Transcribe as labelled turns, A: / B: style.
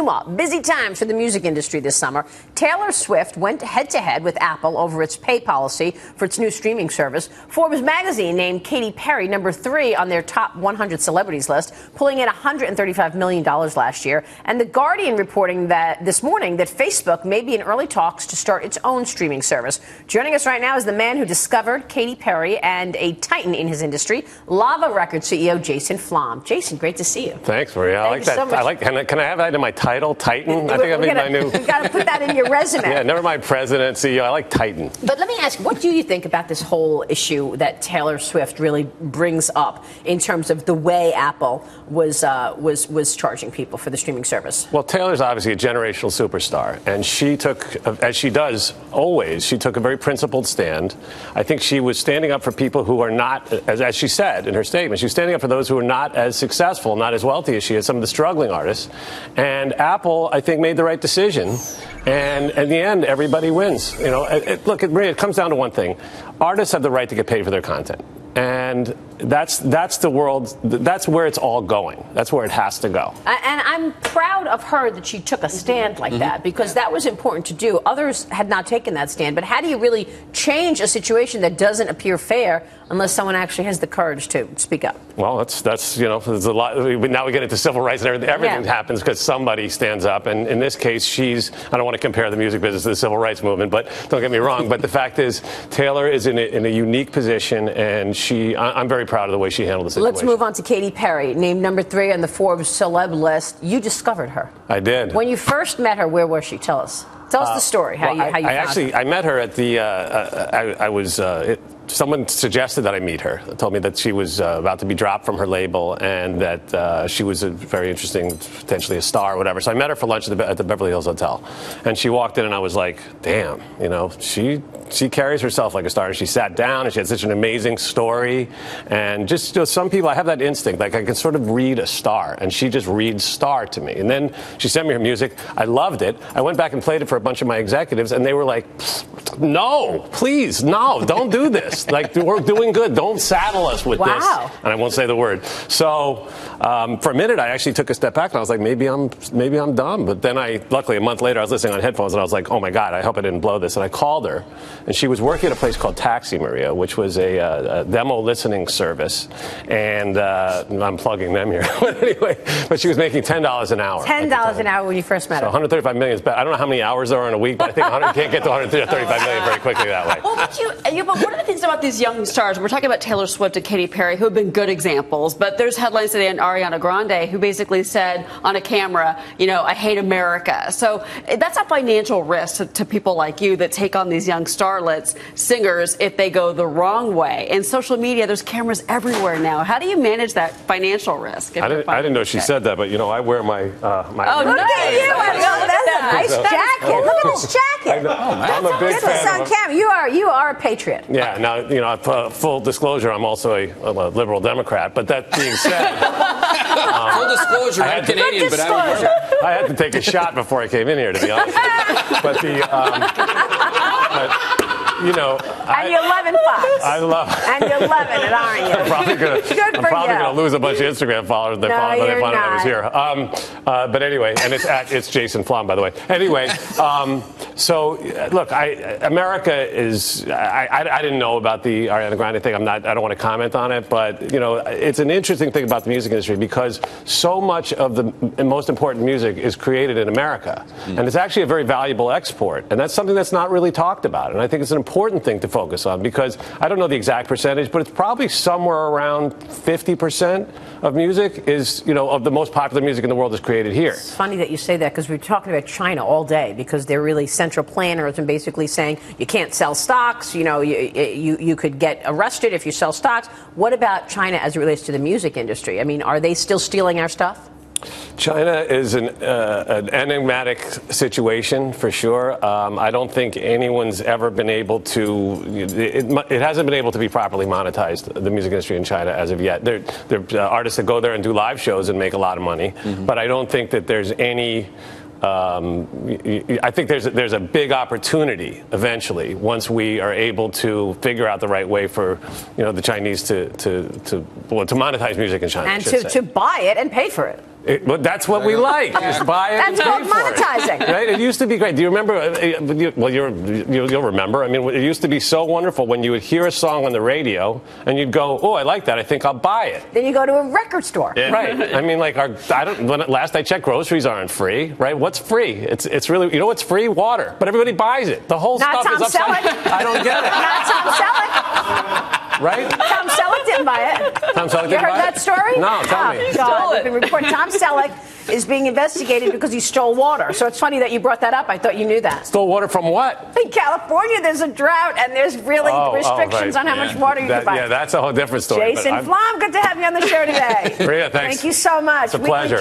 A: Meanwhile, busy times for the music industry this summer. Taylor Swift went head-to-head with Apple over its pay policy for its new streaming service. Forbes magazine named Katy Perry number 3 on their top 100 celebrities list, pulling in $135 million last year. And The Guardian reporting that this morning that Facebook may be in early talks to start its own streaming service. Joining us right now is the man who discovered Katy Perry and a titan in his industry, Lava Records CEO Jason Flom. Jason, great to see you.
B: Thanks, Maria. I like that. So can I have that in my title, Titan? I think I'll be my new.
A: You've got to put that in your resume.
B: Yeah, never mind president, CEO. I like Titan.
A: But let me ask you, what do you think about this whole issue that Taylor Swift really brings up in terms of the way Apple was charging people for the streaming service?
B: Well, Taylor's obviously a generational superstar, and she took, as she does always, she took a very principled stand. I think she was standing up for people who are not, as she said in her statement, she was standing up for those who are not as successful, not as wealthy as she is, some of the struggling artists. And Apple, I think, made the right decision. And in the end, everybody wins. You know, look, Maria, it comes down to one thing. Artists have the right to get paid for their content. And that's the world. That's where it's all going. That's where it has to go.
A: And I'm proud of her that she took a stand like that, because that was important to do. Others had not taken that stand. But how do you really change a situation that doesn't appear fair unless someone actually has the courage to speak up?
B: Well, that's you know, there's a lot. Now we get into civil rights and everything. Everything happens because somebody stands up. And in this case, I don't want to compare the music business to the civil rights movement, but don't get me wrong. But the fact is, Taylor is in a unique position, and I'm very proud of the way she handled the situation.
A: Let's move on to Katy Perry, named number 3 on the Forbes celeb list. You discovered her.
B: I did.
A: When you first met her, where was she? Tell us the story. How you found her.
B: I met her at the. Someone suggested that I meet her. Told me that she was about to be dropped from her label, and that she was a very interesting, potentially a star or whatever. So I met her for lunch at the Beverly Hills Hotel, and she walked in, and I was like, damn, you know, she carries herself like a star. And she sat down, and she had such an amazing story. And just some people, I have that instinct, like I can sort of read a star, and she just reads star to me. And then she sent me her music. I loved it. I went back and played it for a bunch of my executives, and they were like, no, please, no, don't do this. Like, we're doing good. Don't saddle us with this. And I won't say the word. So for a minute, I actually took a step back, and I was like, maybe I'm dumb. But then luckily, a month later, I was listening on headphones, and I was like, oh my God, I hope I didn't blow this. And I called her, and she was working at a place called Taxi, Maria, which was a demo listening service. And I'm plugging them here. But anyway, she was making $10 an hour.
A: $10 an hour when you first met her.
B: 135 million is better. I don't know how many hours there are in a week, but I think can't get to 135 million very quickly that way.
C: Well, but one of the things about these young stars, we're talking about Taylor Swift and Katy Perry, who have been good examples, but there's headlines today on Ariana Grande, who basically said on a camera, you know, I hate America. So that's a financial risk to people like you that take on these young starlets, singers, if they go the wrong way. In social media, there's cameras everywhere now. How do you manage that financial risk?
B: I didn't know she said that, but, you know, I wear my...
A: Oh, look at you! That's a nice jacket. Look at this jacket.
B: I'm a big fan of...
A: You are a patriot.
B: Yeah, now, you know, full disclosure, I'm also a liberal Democrat. But that being said,
D: full disclosure, I'm Canadian, but
B: I had to take a shot before I came in here, to be honest with you. But you know,
A: and you're loving Fox.
B: I love it.
A: And you're loving it, aren't you?
B: I'm probably gonna lose a bunch of Instagram followers when they find out I was here. But anyway, and it's Jason Flom, by the way. Anyway, so look, America is. I didn't know about the Ariana Grande thing. I don't want to comment on it, but you know, it's an interesting thing about the music industry because so much of the most important music is created in America, and it's actually a very valuable export, and that's something that's not really talked about. And I think it's an important thing to focus on because I don't know the exact percentage, but it's probably somewhere around 50% of music is, you know, of the most popular music in the world is created here.
A: It's funny that you say that because we're talking about China all day because they're really central planners and basically saying you can't sell stocks. You know, you could get arrested if you sell stocks. What about China as it relates to the music industry? I mean, are they still stealing our stuff?
B: China is an enigmatic situation for sure. I don't think anyone's ever been able to. It hasn't been able to be properly monetized, the music industry in China as of yet. There are artists that go there and do live shows and make a lot of money, but I don't think that there's any. I think there's a big opportunity eventually once we are able to figure out the right way for the Chinese to monetize music in China
A: and to buy it and pay for it.
B: But that's what we like. Just buy it.
A: That's
B: and
A: called
B: pay for it.
A: monetizing.
B: Right? It used to be great. Do you remember? Well, you'll remember. I mean, it used to be so wonderful when you would hear a song on the radio and you'd go, "Oh, I like that. I think I'll buy it."
A: Then you go to a record store.
B: Yeah. Right. I mean, like, last I checked, groceries aren't free, right? What's free? It's really, you know what's free? Water. But everybody buys it. The whole
A: Not
B: stuff
A: Tom
B: is upside.
A: Selleck.
B: I don't get it.
A: Not Tom Selleck.
B: Right?
A: Tom Selleck didn't buy it.
B: Tom Selleck
A: You
B: didn't
A: heard
B: buy
A: that
B: it?
A: story?
B: No, tell me.
A: Oh, God. We've been reporting Tom Selleck is being investigated because he stole water. So it's funny that you brought that up. I thought you knew that.
B: Stole water from what?
A: In California, there's a drought, and there's really restrictions
B: right.
A: on how much water you can buy.
B: Yeah, that's a whole different story.
A: Jason Flom, good to have you on the show today.
B: Maria, thanks.
A: Thank you so much.
B: It's a pleasure.